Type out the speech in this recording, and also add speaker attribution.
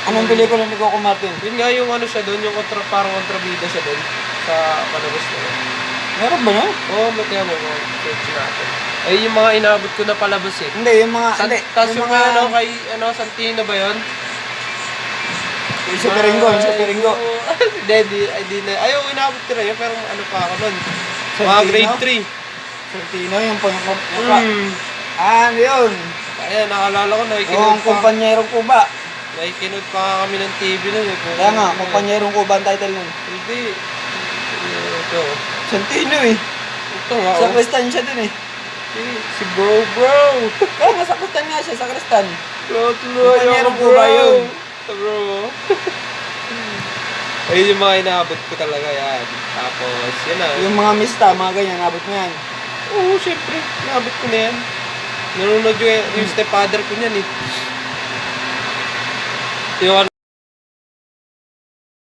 Speaker 1: Anong pelikula ni Coco Martin?
Speaker 2: Yun nga yung ano siya doon, yung parang kontrabida siya doon sa palabas na yun.
Speaker 1: Meron ba yun?
Speaker 2: Oo, mataya mo. Search natin. Ay, yung mga inabot ko na palabas eh.
Speaker 1: Hindi, yung mga... hindi,
Speaker 2: Tapos yung
Speaker 1: mga...
Speaker 2: ano, kay Santino ba yun?
Speaker 1: Yung sa Piringo, yung sa Piringo.
Speaker 2: Hindi na. Ayaw, inabot ko na yun, pero ano pa ako nun. Mga
Speaker 1: Santino?
Speaker 2: grade 3.
Speaker 1: Santino, yung ano yun?
Speaker 2: Ayan, nakalala ko,
Speaker 1: Yung kumpanyerong Kuba.
Speaker 2: nakikinood pa kami ng TV nun.
Speaker 1: Kaya nga, kumpanyerong Kuba ang title nun.
Speaker 2: Hindi. Ito.
Speaker 1: Santino eh.
Speaker 2: Ito nga,
Speaker 1: Sa Kristan siya dun eh.
Speaker 2: Si bro.
Speaker 1: Kaya nga, sa Kristan nga siya, sa Kristan.
Speaker 2: Tuloy
Speaker 1: Kumpanyerong
Speaker 2: ako,
Speaker 1: Kuba yun.
Speaker 2: Bro. Ayun yung mga inaabot ko talaga yan. Tapos, yun na.
Speaker 1: Yung mga mista, mga ganyan, nabot mo yan.
Speaker 2: Oo, syempre. Inaabot ko na yan. Nanonood yung stepfather ko niyan eh. Yung